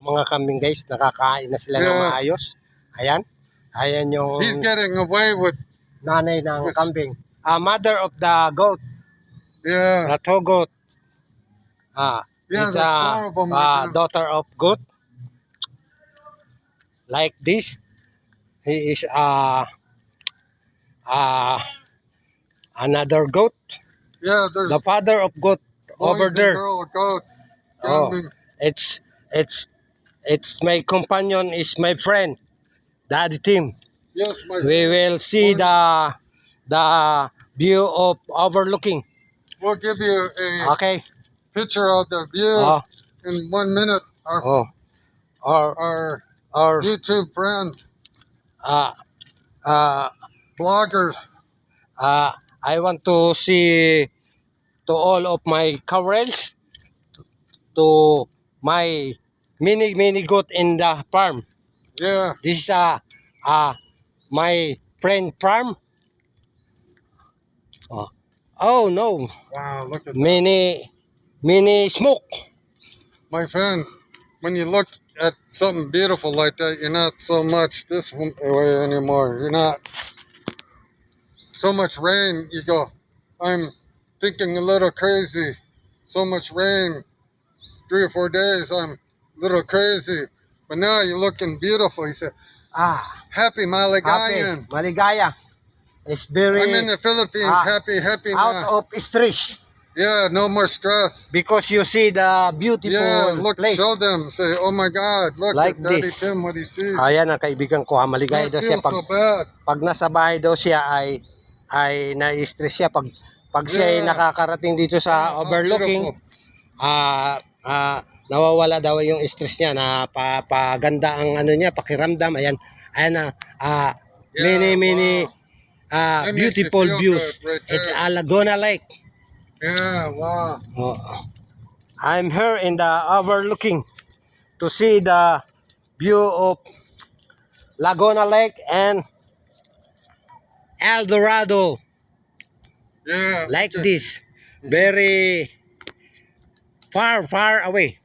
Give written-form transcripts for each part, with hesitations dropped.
mga kambing guys, nakakain na sila ng maayos. Ayan. Ayan yung He's getting away with nanay ng kambing. Mother of the goat. yeah. The two goat. Yeah, It's there's four of them right now. daughter of goat. Like this. He is another goat. Yeah, there's The father of goat over boys there. and girl goats. Oh, Kambing. it's my companion, is my friend, Daddy Tim. Yes, my We friend. will see the view of overlooking. We'll give you a Okay. picture of the view Oh, in 1 minute. oh, or Our YouTube friends, uh, uh, bloggers. I want to see to all of my coverage to my mini goat in the farm. Yeah. This is my friend farm. Oh no, Wow, look at that. mini smoke. My friend, when you look at something beautiful like that, you're not so much this way anymore. You're not so much rain. You go, I'm thinking a little crazy. So much rain, 3 or 4 days, I'm a little crazy. But now you're looking beautiful. You say, happy Maligayan. Happy, maligaya. It's very I'm in the Philippines. Happy out now. of stress Yeah, no more stress. because you see the beautiful Yeah, look, place. show them. Say, oh my God, look Like at Daddy this. Tim, what he sees. Ayan ang kaibigan ko, maligaya Don't daw siya feel so bad. pag nasa bahay daw siya ay na-stress siya pag siya ay nakakarating dito sa overlooking. Nawawala daw yung stress niya, na paganda ang ano niya, pakiramdam. Ayan na many beautiful views. Right, It's Laguna Lake. Yeah, wow. I'm here in the overlooking to see the view of Laguna Lake and El Dorado. Yeah. Like this, very far away.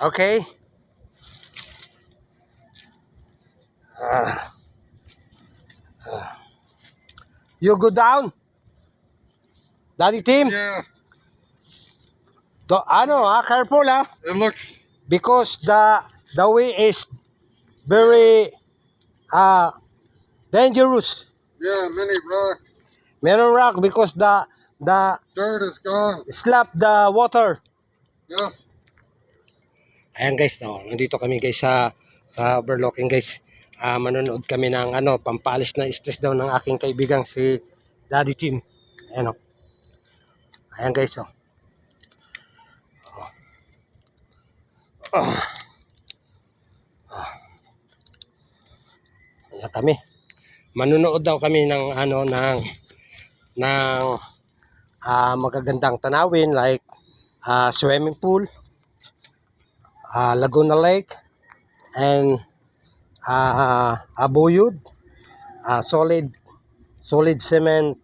Okay. You go down, Daddy Tim. Yeah. Careful It looks. because the way is very dangerous. Yeah, many rocks. Meron rock because the Dirt is gone. slap the water. Yes. Ayan guys, nandito kami guys sa overlooking guys. Manonood kami ng pampalis na stress daw ng aking kaibigang si Daddy Tim. Ayan Ayan guys Ayan kami. Manonood daw kami ng magagandang tanawin like swimming pool, Laguna Lake, and Abuyud, solid cement,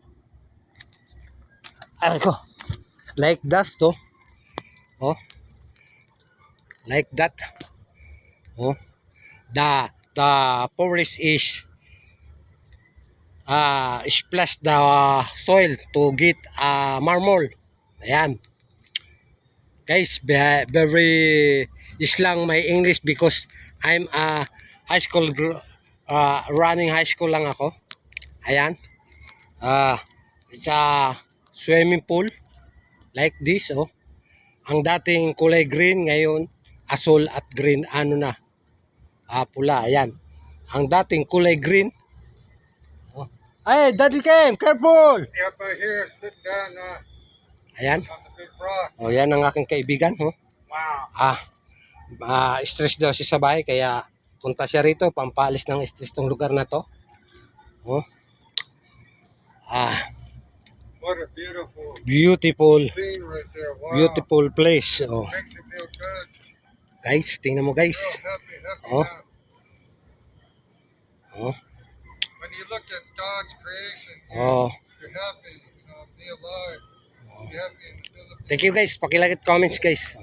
like that like that. The forest is splash the soil to get marmol. Ayan guys, very is lang my English because I'm a high school running high school lang ako. Ayan, it's a swimming pool like this ang dating kulay green ngayon asul at green pula. Ayan ang dating kulay green. Hey Daddy Kim, careful. Yep, I hear. Sit down Ayan. on the big rock. Yan ang aking kaibigan Wow. Stress daw siya sa bahay kaya punta siya rito pampalis ng stress tong lugar na to. What a beautiful scene right there. Wow. Beautiful place. Makes you feel good. Guys, tingnan mo guys. Feel happy Oh. now. When you look at God's creation, Oh. you're happy, be alive. Be happy in the Philippines. Thank you guys. Pakilagit comments guys.